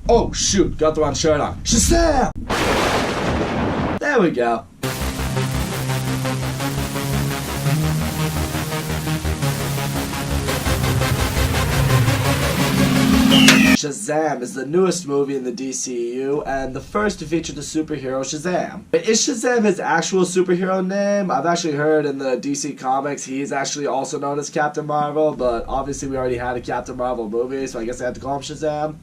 Oh shoot, got the wrong shirt on. Shazam! There we go. Shazam is the newest movie in the DCEU and the first to feature the superhero Shazam. But is Shazam his actual superhero name? I've actually heard in the DC Comics he's actually also known as Captain Marvel, but obviously we already had a Captain Marvel movie, so I guess I had to call him Shazam.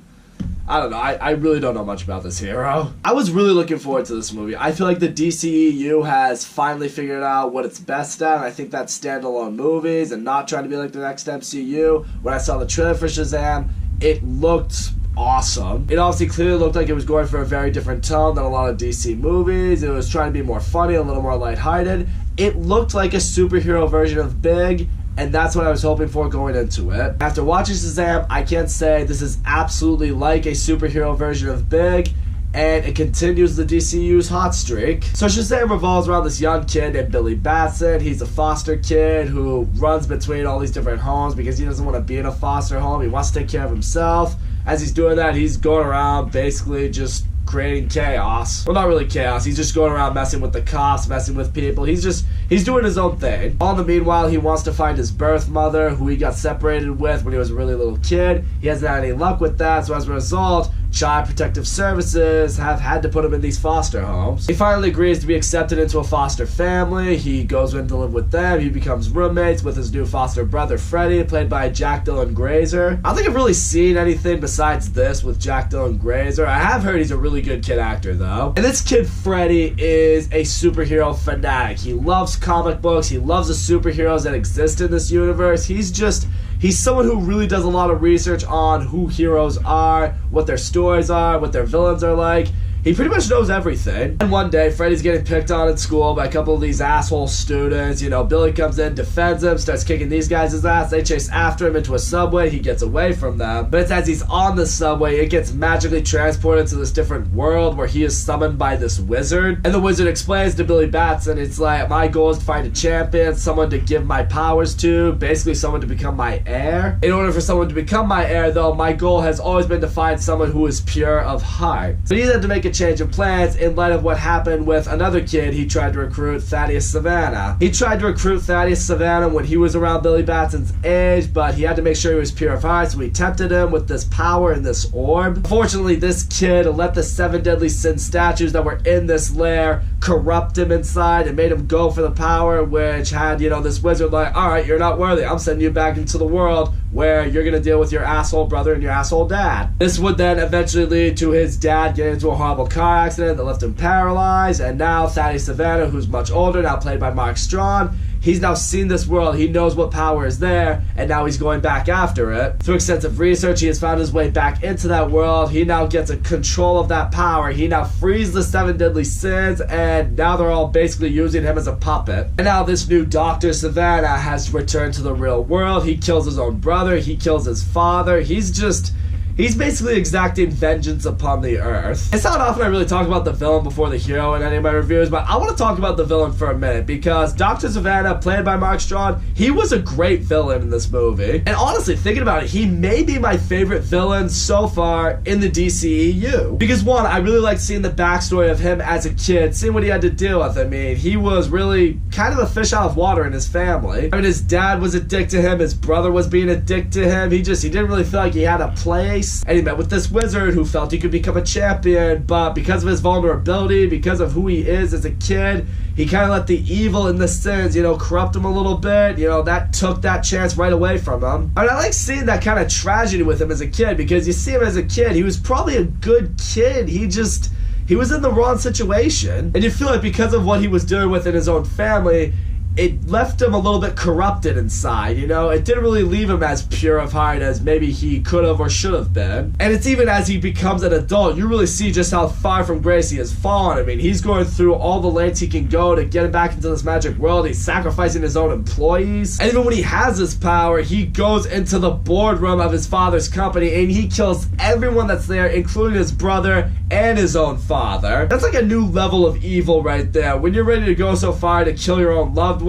I don't know, I really don't know much about this hero. I was really looking forward to this movie. I feel like the DCEU has finally figured out what it's best at, and I think that's standalone movies and not trying to be like the next MCU. When I saw the trailer for Shazam, it looked awesome. It obviously clearly looked like it was going for a very different tone than a lot of DC movies. It was trying to be more funny, a little more lighthearted. It looked like a superhero version of Big, and that's what I was hoping for going into it. After watching Shazam, I can't say this is absolutely like a superhero version of Big, and it continues the DCU's hot streak. So Shazam revolves around this young kid named Billy Batson. He's a foster kid who runs between all these different homes because he doesn't want to be in a foster home. He wants to take care of himself. As he's doing that, he's going around basically just creating chaos. Well, not really chaos. He's just going around messing with the cops, messing with people. He's doing his own thing. All in the meanwhile, he wants to find his birth mother, who he got separated with when he was a really little kid. He hasn't had any luck with that, so as a result, Child Protective Services have had to put him in these foster homes. He finally agrees to be accepted into a foster family. He goes in to live with them. He becomes roommates with his new foster brother, Freddie, played by Jack Dylan Grazer. I don't think I've really seen anything besides this with Jack Dylan Grazer. I have heard he's a really good kid actor, though. And this kid, Freddie, is a superhero fanatic. He loves comic books. He loves the superheroes that exist in this universe. He's someone who really does a lot of research on who heroes are, what their stories are, what their villains are like. He pretty much knows everything. And one day, Freddy's getting picked on at school by a couple of these asshole students. You know, Billy comes in, defends him, starts kicking these guys' ass. They chase after him into a subway. He gets away from them. But it's as he's on the subway, it gets magically transported to this different world where he is summoned by this wizard. And the wizard explains to Billy Batson, it's like, my goal is to find a champion, someone to give my powers to, basically someone to become my heir. In order for someone to become my heir, though, my goal has always been to find someone who is pure of heart. So he had to make a change of plans in light of what happened with another kid he tried to recruit, Thaddeus Savannah. He tried to recruit Thaddeus Savannah when he was around Billy Batson's age, but he had to make sure he was pure of heart, so he tempted him with this power and this orb. Fortunately, this kid let the 7 deadly sin statues that were in this lair corrupt him inside and made him go for the power, which had, you know, this wizard like, alright, you're not worthy, I'm sending you back into the world where you're gonna deal with your asshole brother and your asshole dad. This would then eventually lead to his dad getting into a horrible car accident that left him paralyzed, and now Thaddeus Savannah, who's much older, now played by Mark Strong, he's now seen this world, he knows what power is there, and now he's going back after it. Through extensive research, he has found his way back into that world. He now gets a control of that power. He now frees the 7 deadly sins, and now they're all basically using him as a puppet. And now this new Dr. Savannah has returned to the real world. He kills his own brother, he kills his father. He's basically exacting vengeance upon the earth. It's not often I really talk about the villain before the hero in any of my reviews, but I want to talk about the villain for a minute because Dr. Savannah, played by Mark Strong, he was a great villain in this movie. And honestly, thinking about it, he may be my favorite villain so far in the DCEU. Because one, I really liked seeing the backstory of him as a kid, seeing what he had to deal with. I mean, he was really kind of a fish out of water in his family. I mean, his dad was addicted to him, his brother was being addicted to him. He didn't really feel like he had a place. And he met with this wizard who felt he could become a champion, but because of his vulnerability, because of who he is as a kid, he kind of let the evil and the sins, you know, corrupt him a little bit. You know, that took that chance right away from him. I mean, I like seeing that kind of tragedy with him as a kid, because you see him as a kid, he was probably a good kid. He was in the wrong situation. And you feel like because of what he was doing within his own family, it left him a little bit corrupted inside, you know? It didn't really leave him as pure of heart as maybe he could have or should have been. And it's even as he becomes an adult, you really see just how far from grace he has fallen. I mean, he's going through all the lengths he can go to get him back into this magic world. He's sacrificing his own employees. And even when he has his power, he goes into the boardroom of his father's company and he kills everyone that's there, including his brother and his own father. That's like a new level of evil right there. When you're ready to go so far to kill your own loved ones,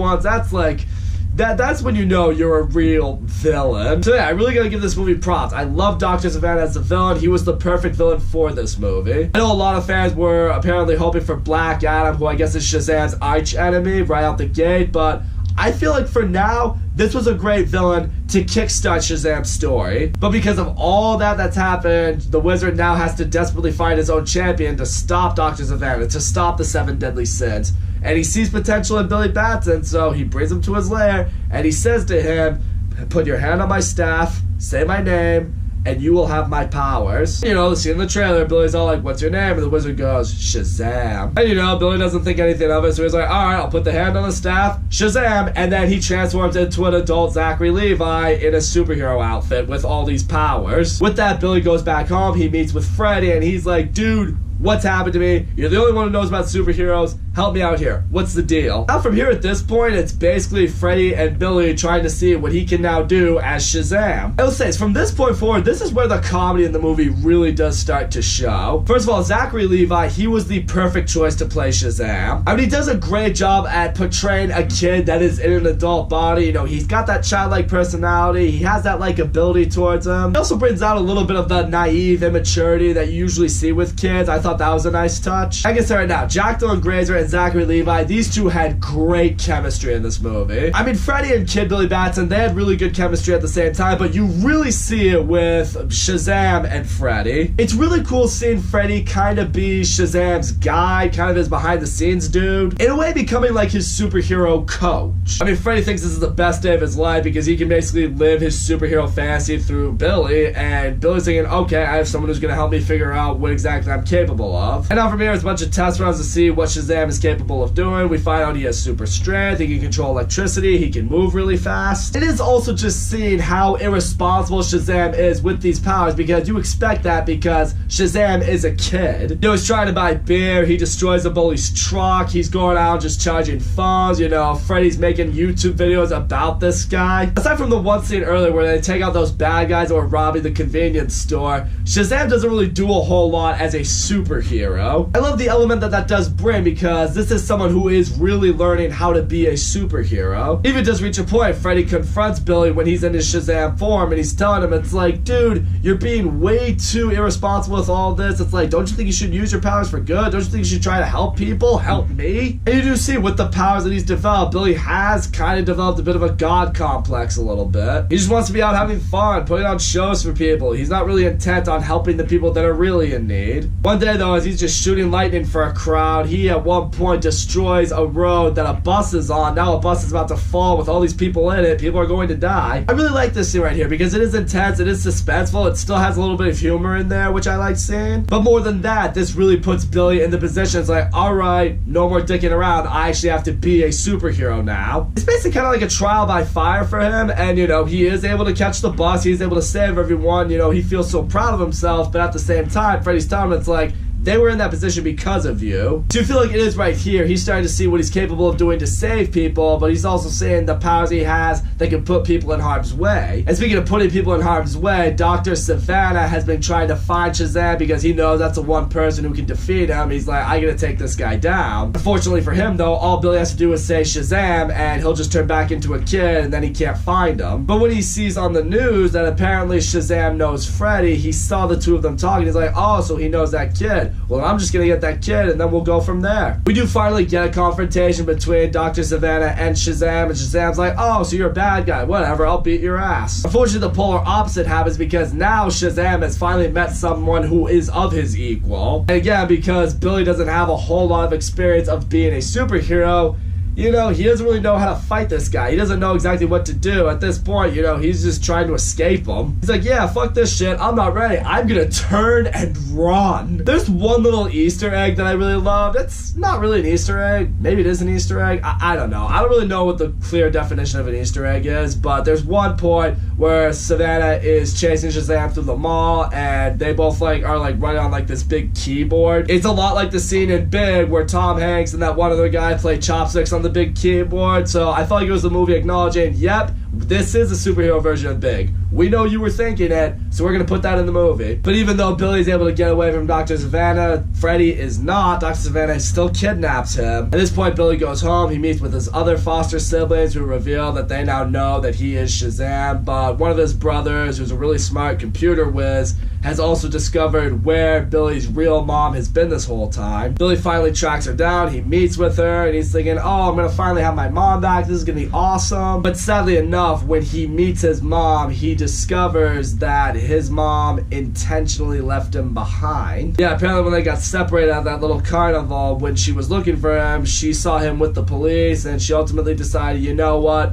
that's when you know you're a real villain. So yeah, I really gotta give this movie props. I love Dr. Savannah as the villain. He was the perfect villain for this movie. I know a lot of fans were apparently hoping for Black Adam, who I guess is Shazam's arch enemy right out the gate, but I feel like for now, this was a great villain to kickstart Shazam's story. But because of all that's happened, the Wizard now has to desperately find his own champion to stop Dr. Savannah, to stop the 7 deadly sins. And he sees potential in Billy Batson, so he brings him to his lair, and he says to him, put your hand on my staff, say my name, and you will have my powers. You know, the scene in the trailer, Billy's all like, what's your name? And the Wizard goes, Shazam. And you know, Billy doesn't think anything of it, so he's like, alright, I'll put the hand on the staff, Shazam, and then he transforms into an adult Zachary Levi in a superhero outfit with all these powers. With that, Billy goes back home, he meets with Freddy, and he's like, dude, what's happened to me? You're the only one who knows about superheroes. Help me out here. What's the deal? Now from here at this point, it's basically Freddy and Billy trying to see what he can now do as Shazam. I will say, from this point forward, this is where the comedy in the movie really does start to show. First of all, Zachary Levi, he was the perfect choice to play Shazam. I mean, he does a great job at portraying a kid that is in an adult body. You know, he's got that childlike personality. He has that likability towards him. He also brings out a little bit of the naive immaturity that you usually see with kids. I thought that was a nice touch. I can say right now, Jack Dylan Grazer and Zachary Levi, these two had great chemistry in this movie. I mean, Freddy and Kid Billy Batson, they had really good chemistry at the same time, but you really see it with Shazam and Freddy. It's really cool seeing Freddy kind of be Shazam's guy, kind of his behind-the-scenes dude, in a way becoming like his superhero coach. I mean, Freddy thinks this is the best day of his life because he can basically live his superhero fantasy through Billy, and Billy's thinking, okay, I have someone who's gonna help me figure out what exactly I'm capable of. And now from here, it's a bunch of test runs to see what Shazam is capable of doing. We find out he has super strength, he can control electricity, he can move really fast. It is also just seeing how irresponsible Shazam is with these powers, because you expect that because Shazam is a kid. You know, he's trying to buy beer, he destroys the bully's truck, he's going out just charging phones, you know, Freddy's making YouTube videos about this guy. Aside from the one scene earlier where they take out those bad guys that were robbing the convenience store, Shazam doesn't really do a whole lot as a superhero. I love the element that does bring, because this is someone who is really learning how to be a superhero. Even does reach a point, Freddy confronts Billy when he's in his Shazam form, and he's telling him, it's like, dude, you're being way too irresponsible with all this. It's like, don't you think you should use your powers for good? Don't you think you should try to help people? Help me? And you do see with the powers that he's developed, Billy has kind of developed a bit of a god complex a little bit. He just wants to be out having fun, putting on shows for people. He's not really intent on helping the people that are really in need. One day though, as he's just shooting lightning for a crowd, he at one point destroys a road that a bus is on. Now a bus is about to fall with all these people in it. People are going to die. I really like this scene right here because it is intense, it is suspenseful, it still has a little bit of humor in there, which I like seeing. But more than that, this really puts Billy in the position. It's like, alright, no more dicking around. I actually have to be a superhero now. It's basically kind of like a trial by fire for him, and you know, he is able to catch the bus, he's able to save everyone, you know, he feels so proud of himself, but at the same time, Freddy's telling him, it's like, they were in that position because of you. So you feel like it is right here. He's starting to see what he's capable of doing to save people, but he's also seeing the powers he has that can put people in harm's way. And speaking of putting people in harm's way, Dr. Savannah has been trying to find Shazam because he knows that's the one person who can defeat him. He's like, I gotta take this guy down. Unfortunately for him though, all Billy has to do is say Shazam and he'll just turn back into a kid and then he can't find him. But when he sees on the news that apparently Shazam knows Freddy, he saw the two of them talking. He's like, oh, so he knows that kid. Well, I'm just gonna get that kid and then we'll go from there. We do finally get a confrontation between Dr. Savannah and Shazam, and Shazam's like, oh, so you're a bad guy, whatever, I'll beat your ass. Unfortunately, the polar opposite happens because now Shazam has finally met someone who is of his equal. And again, because Billy doesn't have a whole lot of experience of being a superhero, you know, he doesn't really know how to fight this guy. He doesn't know exactly what to do. At this point, you know, he's just trying to escape him. He's like, yeah, fuck this shit. I'm not ready. I'm gonna turn and run. There's one little Easter egg that I really loved. It's not really an Easter egg. Maybe it is an Easter egg. I don't know. I don't really know what the clear definition of an Easter egg is, but there's one point where Savannah is chasing Shazam through the mall, and they both are running on this big keyboard. It's a lot like the scene in Big where Tom Hanks and that one other guy play chopsticks on the big keyboard. So I felt like it was the movie acknowledging, yep, this is a superhero version of Big. We know you were thinking it, so we're going to put that in the movie. But even though Billy's able to get away from Dr. Savannah, Freddy is not. Dr. Savannah still kidnaps him. At this point, Billy goes home. He meets with his other foster siblings who reveal that they now know that he is Shazam. But one of his brothers, who's a really smart computer whiz, has also discovered where Billy's real mom has been this whole time. Billy finally tracks her down. He meets with her, and he's thinking, oh, I'm going to finally have my mom back. This is going to be awesome. But sadly enough, when he meets his mom, he discovers that his mom intentionally left him behind. Yeah, apparently when they got separated at that little carnival, when she was looking for him, she saw him with the police, and she ultimately decided, you know what?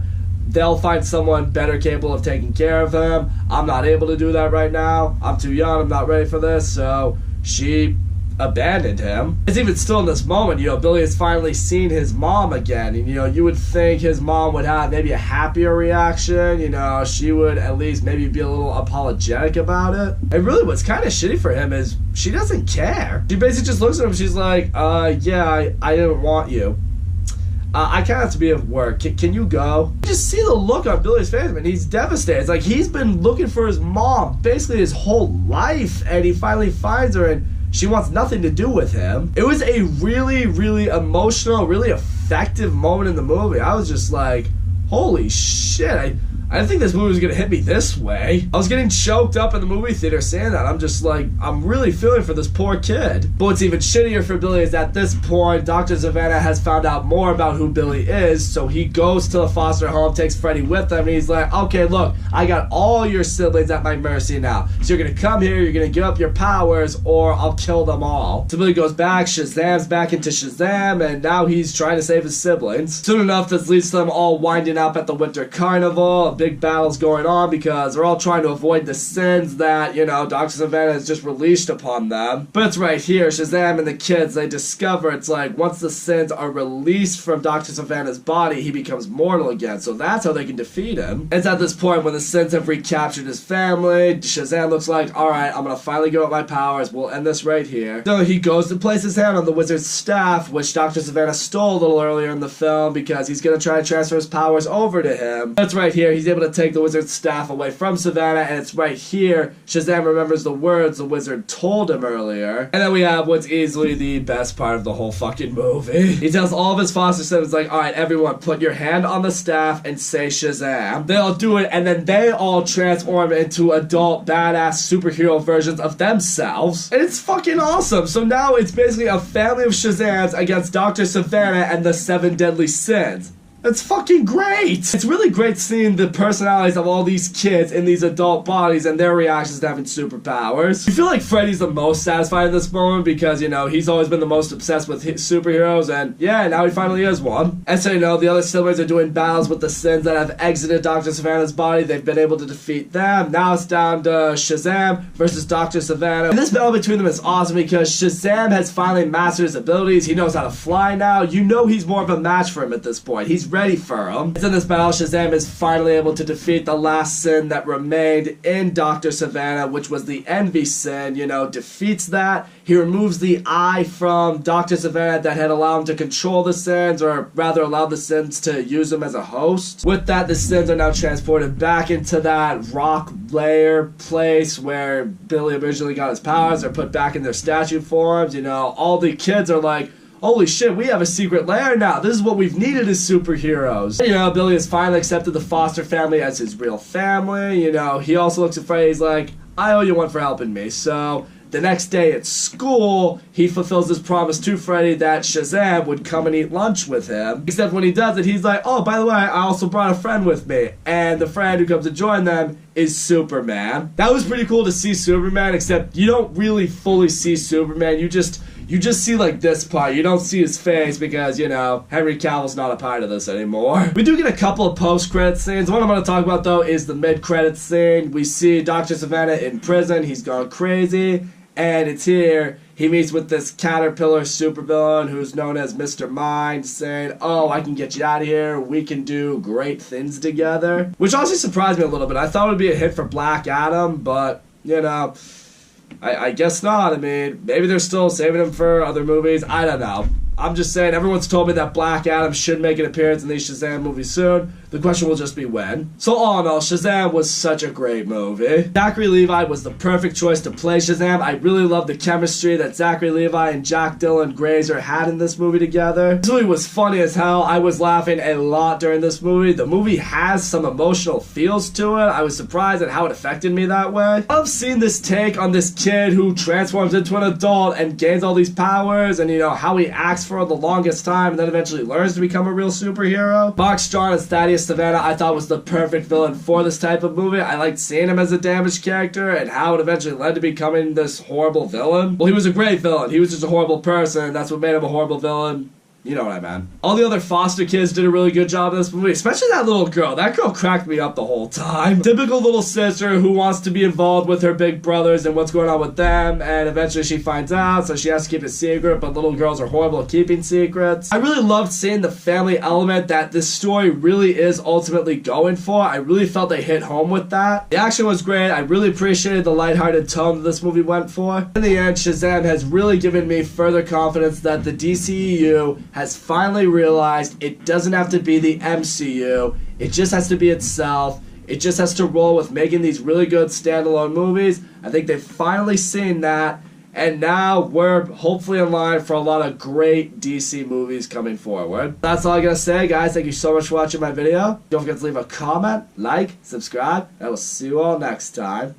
They'll find someone better capable of taking care of him. I'm not able to do that right now. I'm too young. I'm not ready for this. So she abandoned him. It's even still in this moment, Billy has finally seen his mom again. And, you would think his mom would have maybe a happier reaction. She would at least maybe be a little apologetic about it. And really what's kind of shitty for him is she doesn't care. She basically just looks at him. She's like, yeah, I didn't want you. I kind of have to be at work. Can you go? You just see the look on Billy's face, man. He's devastated. It's like he's been looking for his mom basically his whole life, and he finally finds her, and she wants nothing to do with him. It was a really, really emotional, really effective moment in the movie. I was just like, holy shit. I didn't think this movie was going to hit me this way. I was getting choked up in the movie theater saying that. I'm just like, I'm really feeling for this poor kid. But what's even shittier for Billy is at this point, Dr. Savannah has found out more about who Billy is, so he goes to the foster home, takes Freddy with him, and he's like, okay, look, I got all your siblings at my mercy now. So you're going to come here, you're going to give up your powers, or I'll kill them all. So Billy goes back, Shazam's back into Shazam, and now he's trying to save his siblings. Soon enough, this leads to them all winding up at the Winter Carnival. Big battles going on because they're all trying to avoid the sins that, Dr. Savannah has just released upon them. But it's right here, Shazam and the kids, they discover it's like once the sins are released from Dr. Savannah's body, he becomes mortal again. So that's how they can defeat him. It's at this point when the sins have recaptured his family, Shazam looks like, alright, I'm gonna finally give up my powers, we'll end this right here. So he goes to place his hand on the wizard's staff, which Dr. Savannah stole a little earlier in the film because he's gonna try to transfer his powers over to him. That's right here, he's able to take the wizard's staff away from Savannah, and it's right here Shazam remembers the words the wizard told him earlier. And then we have what's easily the best part of the whole fucking movie. He tells all of his foster siblings, like, alright, everyone, put your hand on the staff and say Shazam. They all do it, and then they all transform into adult, badass superhero versions of themselves. And it's fucking awesome. So now it's basically a family of Shazams against Dr. Savannah and the 7 deadly sins. It's fucking great! It's really great seeing the personalities of all these kids in these adult bodies and their reactions to having superpowers. You feel like Freddy's the most satisfied in this moment because, he's always been the most obsessed with superheroes, and yeah, now he finally is one. And so, the other siblings are doing battles with the sins that have exited Dr. Savannah's body. They've been able to defeat them. Now it's down to Shazam versus Dr. Savannah. And this battle between them is awesome because Shazam has finally mastered his abilities. He knows how to fly now. He's more of a match for him at this point. He's ready for him. It's in this battle, Shazam is finally able to defeat the last sin that remained in Dr. Savannah, which was the envy sin. Defeats that. He removes the eye from Dr. Savannah that had allowed him to control the sins, or rather allowed the sins to use him as a host. With that, the sins are now transported back into that rock lair place where Billy originally got his powers. They're put back in their statue forms. All the kids are like, holy shit, we have a secret lair now. This is what we've needed as superheroes. Billy has finally accepted the foster family as his real family. He also looks at Freddy, he's like, I owe you one for helping me. So the next day at school, he fulfills his promise to Freddy that Shazam would come and eat lunch with him. Except when he does it, he's like, oh, by the way, I also brought a friend with me. And the friend who comes to join them is Superman. That was pretty cool to see Superman, except you don't really fully see Superman. You just see like this part. You don't see his face because, Henry Cavill's not a part of this anymore. We do get a couple of post-credit scenes. What I'm going to talk about, though, is the mid-credit scene. We see Dr. Savannah in prison. He's gone crazy. And it's here. He meets with this caterpillar supervillain who's known as Mr. Mind, saying, oh, I can get you out of here. We can do great things together. Which also surprised me a little bit. I thought it would be a hit for Black Adam, but, I guess not. Maybe they're still saving him for other movies. I don't know. I'm just saying, everyone's told me that Black Adam should make an appearance in these Shazam movies soon. The question will just be when. So all in all, Shazam was such a great movie. Zachary Levi was the perfect choice to play Shazam. I really love the chemistry that Zachary Levi and Jack Dylan Grazer had in this movie together. This movie was funny as hell. I was laughing a lot during this movie. The movie has some emotional feels to it. I was surprised at how it affected me that way. I've seen this take on this kid who transforms into an adult and gains all these powers, and you know, how he acts for the longest time and then eventually learns to become a real superhero. Mark Strong as Thaddeus Savannah I thought was the perfect villain for this type of movie. I liked seeing him as a damaged character and how it eventually led to becoming this horrible villain. Well, he was a great villain. He was just a horrible person, and that's what made him a horrible villain. You know what I meant. All the other foster kids did a really good job in this movie, especially that little girl. That girl cracked me up the whole time. Typical little sister who wants to be involved with her big brothers and what's going on with them, and eventually she finds out, so she has to keep it secret, but little girls are horrible at keeping secrets. I really loved seeing the family element that this story really is ultimately going for. I really felt they hit home with that. The action was great. I really appreciated the lighthearted tone that this movie went for. In the end, Shazam has really given me further confidence that the DCEU has finally realized it doesn't have to be the MCU, it just has to be itself. It just has to roll with making these really good standalone movies. I think they've finally seen that, and now we're hopefully in line for a lot of great DC movies coming forward. That's all I gotta say, guys. Thank you so much for watching my video. Don't forget to leave a comment, like, subscribe, and I will see you all next time.